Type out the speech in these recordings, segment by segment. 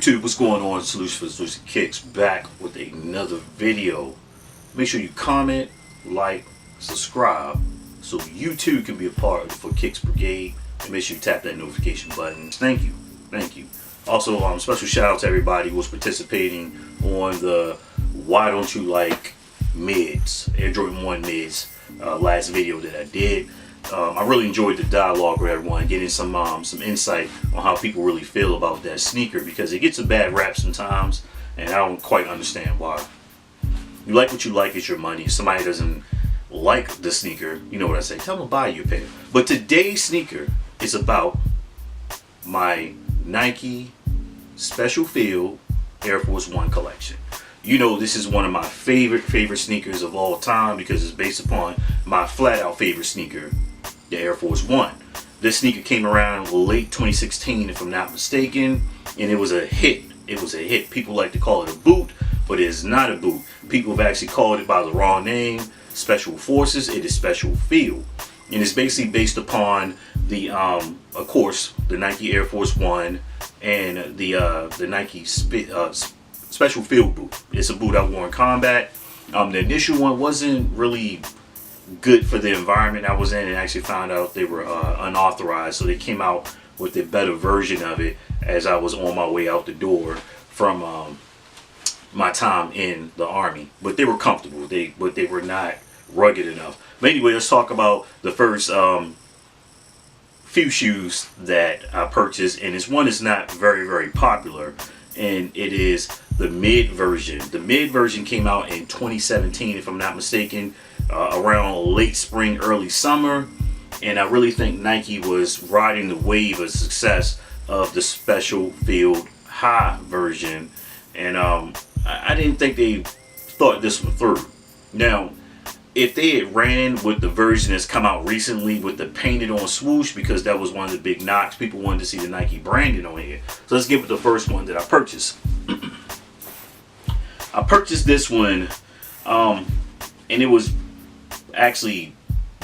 YouTube, what's going on? Solution for Solution Kicks back with another video. Make sure you comment, like, subscribe, so you too can be a part of the For Kicks Brigade. And make sure you tap that notification button. Thank you, thank you. Also, special shout out to everybody who was participating on the Why Don't You Like Mids, Air Jordan 1 Mids, last video that I did. I really enjoyed the dialogue with everyone, getting some insight on how people really feel about that sneaker, because it gets a bad rap sometimes, and I don't quite understand why. You like what you like, it's your money. If somebody doesn't like the sneaker, you know what I say, tell them to buy you a pair. But today's sneaker is about my Nike Special Field Air Force 1 collection. You know, this is one of my favorite sneakers of all time, because it's based upon my flat out favorite sneaker, the Air Force 1. This sneaker came around late 2016, if I'm not mistaken, and it was a hit. It was a hit. People like to call it a boot, but it is not a boot. People have actually called it by the wrong name, Special Forces. It is Special Field, and it's basically based upon the, of course, the Nike Air Force 1 and the Nike Special Field boot. It's a boot I wore in combat. The initial one wasn't really good for the environment I was in, and actually found out they were unauthorized, so they came out with a better version of it as I was on my way out the door from my time in the Army. But they were comfortable, but they were not rugged enough. But anyway, let's talk about the first few shoes that I purchased, and this one is not very popular, and it is the Mid version. The Mid version came out in 2017, if I'm not mistaken, around late spring, early summer, and I really think Nike was riding the wave of success of the Special Field High version, and I didn't think they thought this one through. Now, if they had ran with the version that's come out recently with the painted on swoosh, because that was one of the big knocks, people wanted to see the Nike branding on here. So let's get with the first one that I purchased. I purchased this one, and it was actually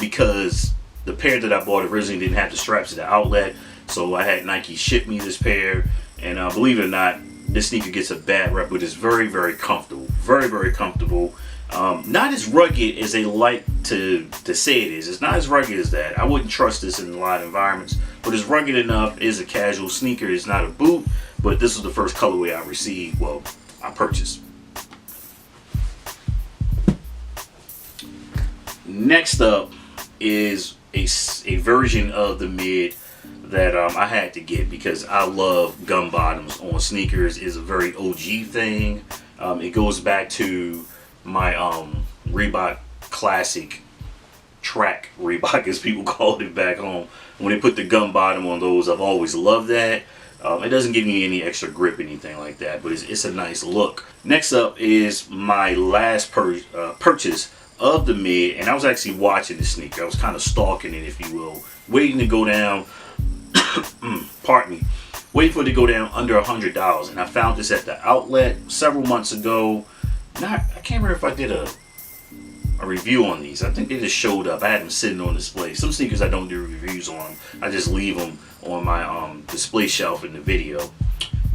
because the pair that I bought originally didn't have the straps at the outlet, so I had Nike ship me this pair, and believe it or not, this sneaker gets a bad rep, but it's very comfortable, very comfortable. Not as rugged as they like to say it is. It's not as rugged as that. I wouldn't trust this in a lot of environments, but it's rugged enough. It is a casual sneaker. It's not a boot, but this was the first colorway I received. Well, I purchased. Next up is a version of the Mid that I had to get, because I love gum bottoms on sneakers. It's a very OG thing. It goes back to my Reebok Classic track Reebok, as people called it back home. When they put the gum bottom on those, I've always loved that. It doesn't give you any extra grip, anything like that, but it's a nice look. Next up is my last purchase of the Mid, and I was actually watching the sneaker. I was kind of stalking it, if you will, waiting to go down pardon me, waiting for it to go down under $100, and I found this at the outlet several months ago. I can't remember if I did a review on these. I think they just showed up. I had them sitting on display. Some sneakers I don't do reviews on. I just leave them on my display shelf in the video.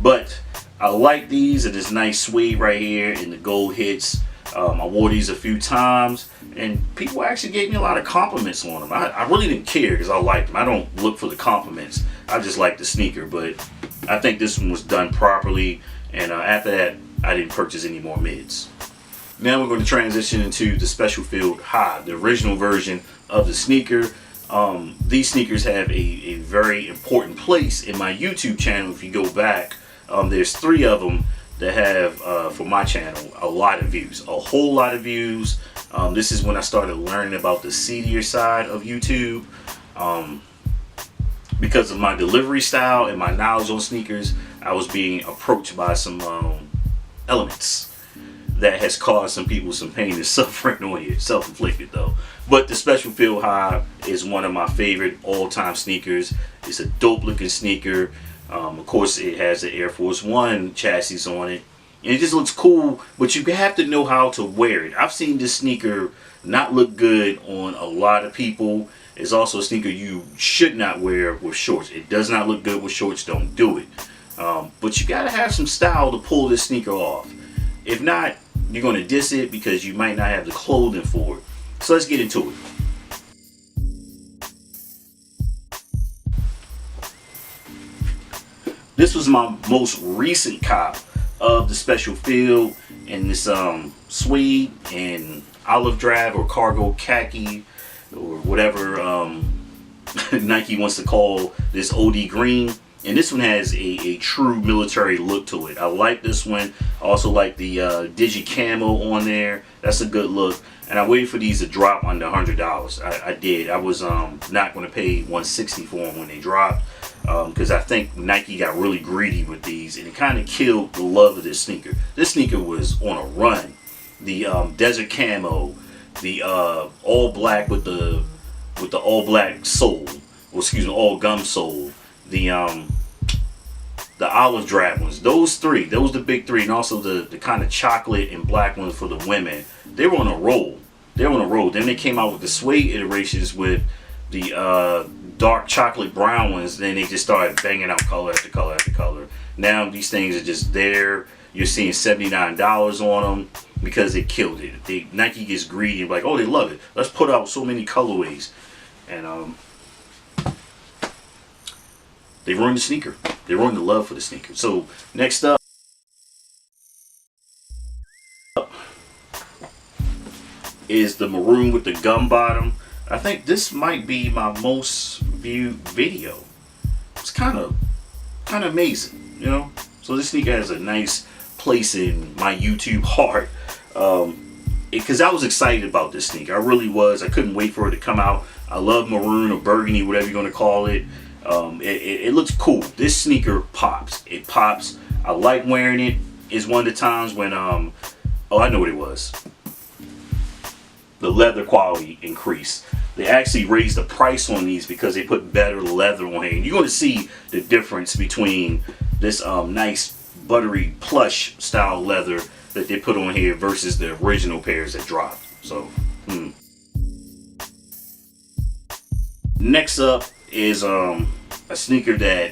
But I like these. It is nice suede right here, and the gold hits. I wore these a few times, and people actually gave me a lot of compliments on them. I really didn't care, because I liked them. I don't look for the compliments. I just like the sneaker, but I think this one was done properly, and after that, I didn't purchase any more Mids. Now we're going to transition into the Special Field High, the original version of the sneaker. These sneakers have a very important place in my YouTube channel. If you go back, there's 3 of them that have, for my channel, a lot of views, a whole lot of views. This is when I started learning about the seedier side of YouTube. Because of my delivery style and my knowledge on sneakers, I was being approached by some elements that has caused some people some pain and suffering on here. Self-inflicted though. But the Special Field High is one of my favorite all-time sneakers. It's a dope looking sneaker. Of course, it has the Air Force 1 chassis on it, and it just looks cool, but you have to know how to wear it. I've seen this sneaker not look good on a lot of people. It's also a sneaker you should not wear with shorts. It does not look good with shorts. Don't do it. But you gotta have some style to pull this sneaker off. If not, you're gonna diss it because you might not have the clothing for it. So let's get into it. This was my most recent cop of the special field in this suede and olive drab or cargo khaki or whatever Nike wants to call this OD green. And this one has a true military look to it. I like this one. I also like the digi camo on there. That's a good look. And I waited for these to drop under $100. I did. I was not going to pay $160 for them when they dropped, because I think Nike got really greedy with these, and it kind of killed the love of this sneaker. This sneaker was on a run. The desert camo, the all black with the all black sole, or excuse me, all gum sole, the olive drab ones. Those the big three, and also the kind of chocolate and black ones for the women. They were on a roll. Then they came out with the suede iterations with the dark chocolate brown ones. Then they just started banging out color after color after color. Now these things are just there. You're seeing $79 on them because they killed it. Nike gets greedy, like, oh, they love it. Let's put out so many colorways, and they ruined the sneaker. They ruined the love for the sneaker. So next up is the maroon with the gum bottom. I think this might be my most viewed video. It's kind of amazing, you know. So this sneaker has a nice place in my YouTube heart, because I was excited about this sneaker. I really was. I couldn't wait for it to come out. I love maroon or burgundy, whatever you're going to call it. It looks cool. This sneaker pops. It pops. I like wearing it. It's one of the times when oh, I know what it was. The leather quality increased. They actually raised the price on these because they put better leather on here. And you're going to see the difference between this nice buttery plush style leather that they put on here versus the original pairs that dropped. So next up is a sneaker that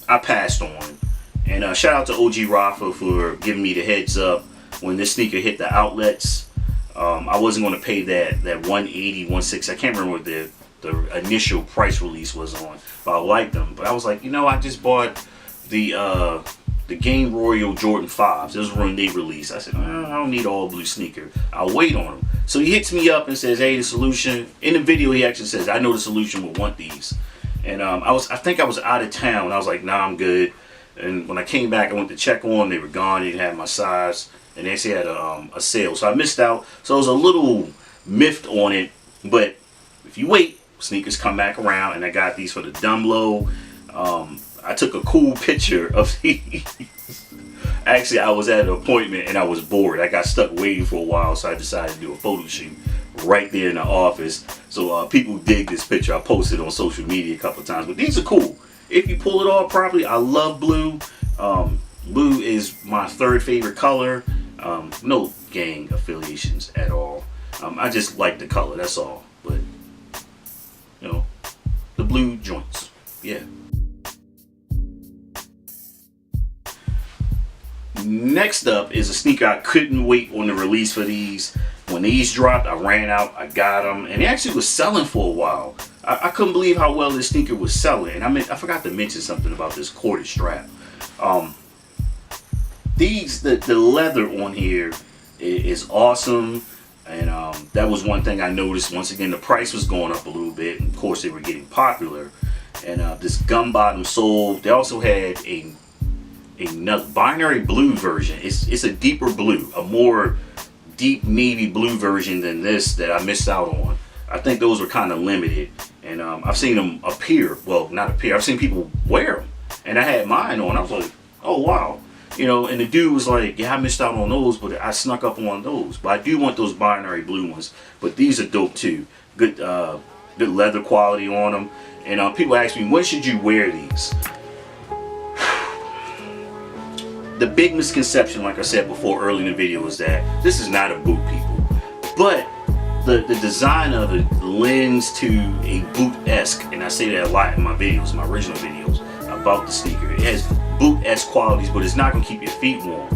I passed on, and shout out to OG Rafa for giving me the heads up when this sneaker hit the outlets. I wasn't going to pay that $180, $160. I can't remember what the initial price release was on, but I liked them. But I was like, you know, I just bought the Game Royal Jordan 5s. This was when they released. I said, I don't need an all blue sneaker. I'll wait on them. So he hits me up and says, hey, the solution. In the video, he actually says, I know the solution will want these. And I think I was out of town. I was like, nah, I'm good. And when I came back, I went to check on them. They were gone. They didn't have my size. And they actually had a sale. So I missed out. So I was a little miffed on it. But if you wait, sneakers come back around. And I got these for the Dumlo. I took a cool picture of these. Actually, I was at an appointment and I was bored. I got stuck waiting for a while. So I decided to do a photo shoot right there in the office. So people dig this picture. I posted it on social media a couple of times. But these are cool. If you pull it off properly, I love blue. Blue is my third favorite color. No gang affiliations at all. I just like the color, that's all. But, you know, the blue joints. Yeah. Next up is a sneaker I couldn't wait on the release for these. When these dropped, I ran out, I got them, and it actually was selling for a while. I couldn't believe how well this sneaker was selling. And I forgot to mention something about this corded strap. The leather on here is awesome, and that was one thing I noticed. Once again, the price was going up a little bit, and of course they were getting popular. And this gum bottom sole, they also had another binary blue version. It's a deeper blue, a more deep navy blue version than this that I missed out on. I think those were kind of limited, and I've seen them appear. Well, not appear. I've seen people wear them, and I had mine on. I was like, oh wow. You know, and the dude was like, yeah, I missed out on those, but I snuck up on those. But I do want those binary blue ones. But these are dope too. Good leather quality on them. And people ask me, when should you wear these? The big misconception, like I said before early in the video, is that this is not a boot, people. But the design of it lends to a boot-esque, and I say that a lot in my videos, my original videos about the sneaker. It has boot-esque qualities, but it's not gonna keep your feet warm.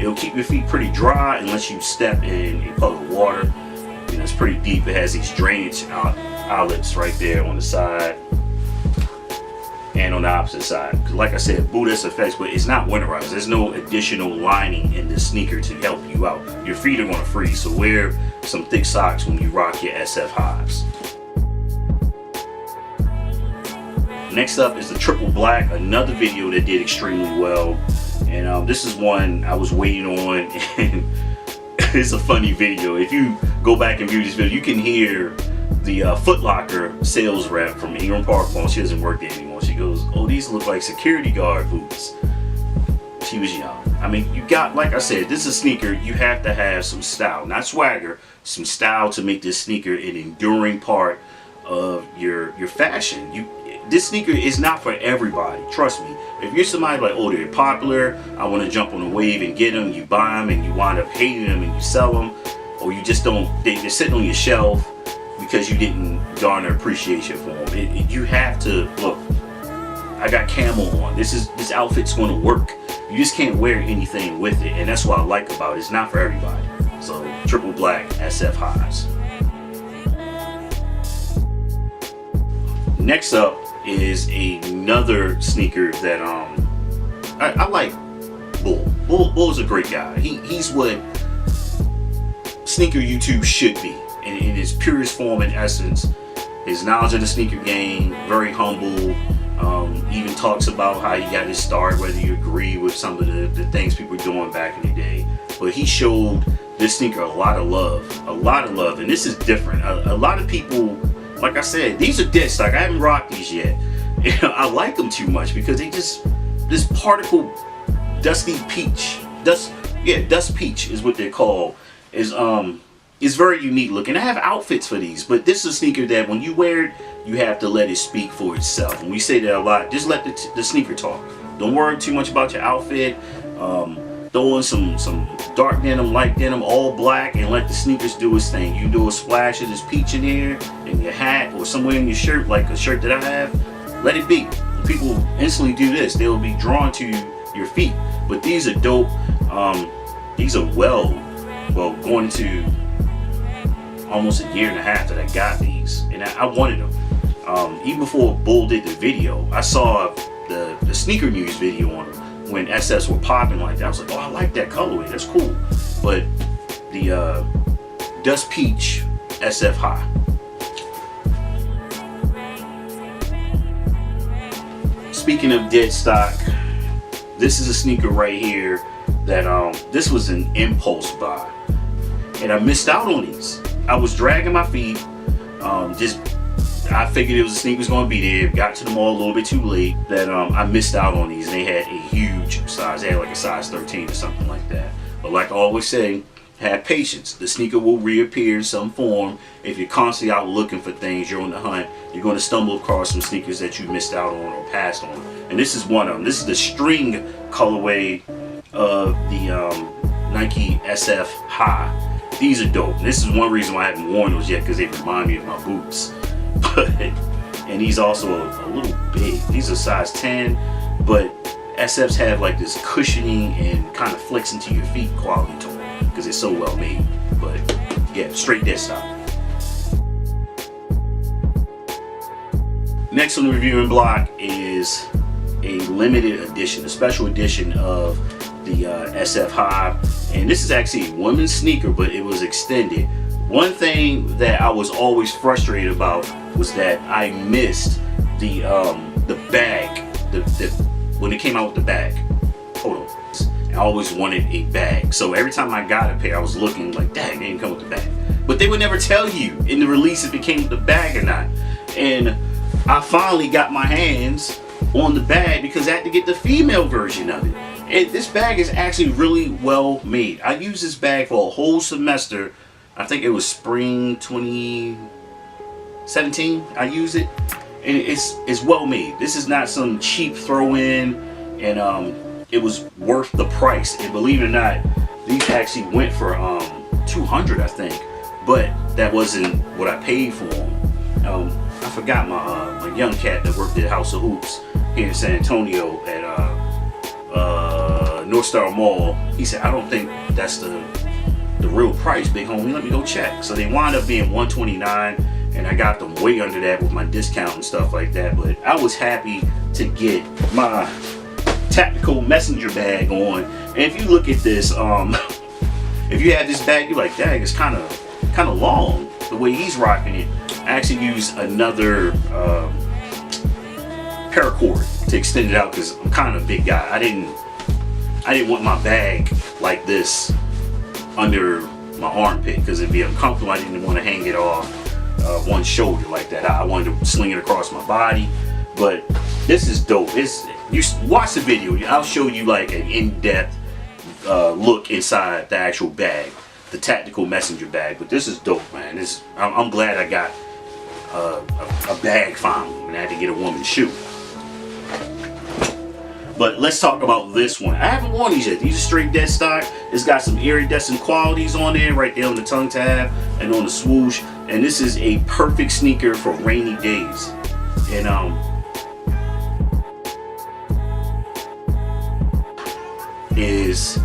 It'll keep your feet pretty dry unless you step in a puddle of water. You know, it's pretty deep. It has these drainage outlets right there on the side and on the opposite side. Because like I said, boot-esque effects, but it's not winterized. There's no additional lining in this sneaker to help you out. Your feet are gonna freeze, so wear some thick socks when you rock your SF highs. Next up is the triple black, another video that did extremely well. And this is one I was waiting on, and it's a funny video. If you go back and view this video, you can hear the Foot Locker sales rep from Ingram Park Mall. She doesn't work there anymore. She goes, "Oh, these look like security guard boots." She was young. I mean, you got, like I said, this is a sneaker. You have to have some style, not swagger, some style to make this sneaker an enduring part of your fashion. This sneaker is not for everybody, trust me. If you're somebody like, oh, they're popular, I want to jump on a wave and get them, you buy them and you wind up hating them and you sell them, or you just don't, they're sitting on your shelf because you didn't garner appreciation for them. You have to, look, I got camo on, this outfit's going to work. You just can't wear anything with it, and that's what I like about it. It's not for everybody. So, triple black SF highs. Next up is another sneaker that I like. Bull. Bull's a great guy. He's what sneaker YouTube should be in its purest form and essence. His knowledge of the sneaker game, very humble. Even talks about how he got his start, whether you agree with some of the things people were doing back in the day. But he showed this sneaker a lot of love, and this is different. A lot of people, like I said, these are dead stock. I haven't rocked these yet. I like them too much because they just, this particle dusty peach, dust peach is what they're called, is very unique looking. I have outfits for these, but this is a sneaker that when you wear it, you have to let it speak for itself. And we say that a lot. Just let the sneaker talk. Don't worry too much about your outfit. Throw in some dark denim, light denim, all black, and let the sneakers do its thing. You do a splash of this peach in here, in your hat, or somewhere in your shirt, like a shirt that I have. Let it be. People instantly do this. They'll be drawn to your feet. But these are dope. These are well going to almost a year and a half that I got these, and I wanted them. Even before Bull did the video, I saw the sneaker news video on them when SS were popping like that. I was like, oh, I like that colorway, that's cool. But the Dust Peach SF High. Speaking of dead stock, this is a sneaker right here that this was an impulse buy, and I missed out on these. I was dragging my feet, I figured it was the sneakers going to be there. Got to the mall a little bit too late. That I missed out on these. They had a huge size. They had like a size 13 or something like that. But like I always say, have patience. The sneaker will reappear in some form. If you're constantly out looking for things, you're on the hunt, you're going to stumble across some sneakers that you missed out on or passed on. And this is one of them. This is the string colorway of the Nike SF High. These are dope. This is one reason why I haven't worn those yet, because they remind me of my boots. And these also a little big. These are size 10, but SFs have like this cushioning and kind of flex into your feet quality to them because it's so well made. But yeah, straight dead stock. Next on the reviewing block is a limited edition, a special edition of the SF High, and this is actually a women's sneaker, but it was extended. One thing that I was always frustrated about was that I missed the bag, when it came out with the bag. Hold on, I always wanted a bag, so every time I got a pair, I was looking like, dang, they didn't come with the bag. But they would never tell you in the release if it came with the bag or not. And I finally got my hands on the bag because I had to get the female version of it. And this bag is actually really well made. I used this bag for a whole semester. I think it was spring 2017 I used it, and it's well made. This is not some cheap throw in, and it was worth the price. And believe it or not, these actually went for $200, I think, but that wasn't what I paid for them. I forgot my young cat that worked at House of Hoops here in San Antonio at North Star Mall. He said, I don't think that's the real price, big homie. Let me go check. So they wound up being $129, and I got them way under that with my discount and stuff like that. But I was happy to get my tactical messenger bag on. And if you look at this, if you have this bag, you're like, dang, it's kind of long the way he's rocking it. I actually used another paracord to extend it out because I'm kind of a big guy. I didn't want my bag like this under my armpit because it'd be uncomfortable. I didn't want to hang it off one shoulder like that. I wanted to sling it across my body. But this is dope. You watch the video. I'll show you like an in-depth look inside the actual bag, the tactical messenger bag. But this is dope, man. I'm glad I got a bag finally, and I had to get a woman's shoe. But let's talk about this one. I haven't worn these yet. These are straight dead stock. It's got some iridescent qualities on there, right there on the tongue tab and on the swoosh. And this is a perfect sneaker for rainy days. And is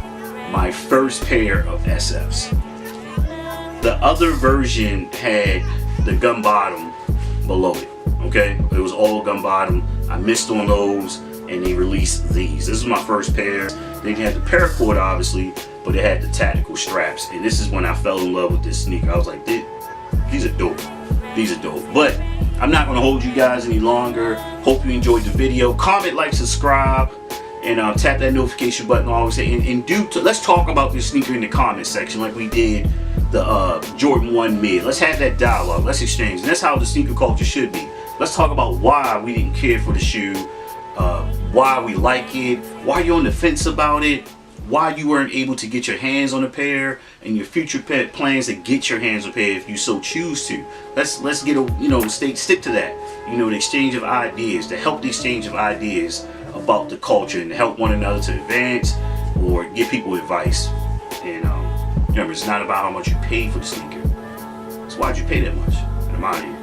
my first pair of SFs. The other version had the gum bottom below it. Okay, it was all gum bottom. I missed on those, and they released these. This is my first pair. They had the paracord obviously, but it had the tactical straps. And this is when I fell in love with this sneaker. I was like, these are dope. These are dope. But I'm not gonna hold you guys any longer. Hope you enjoyed the video. Comment, like, subscribe, and tap that notification button. Always say, let's talk about this sneaker in the comment section like we did the Jordan 1 Mid. Let's have that dialogue. Let's exchange. And that's how the sneaker culture should be. Let's talk about why we didn't care for the shoe, why we like it, why you're on the fence about it, why you weren't able to get your hands on a pair, and your future plans to get your hands on a pair if you so choose to. Let's get stick to that. The exchange of ideas, to help the exchange of ideas about the culture and to help one another to advance or give people advice. And remember, it's not about how much you pay for the sneaker. It's why'd you pay that much? And I'm out of here.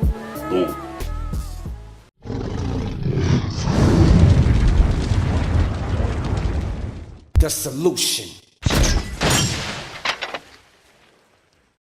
Boom. The solution.